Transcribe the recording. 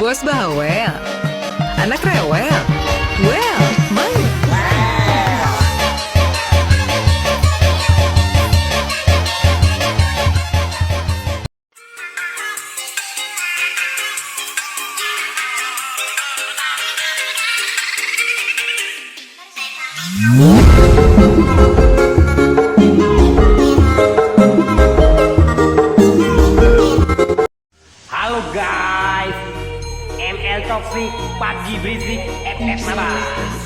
Bos bawel, anak rewel, well, main. Halo guys, ML toxic, Pubg berisik, FF nabas.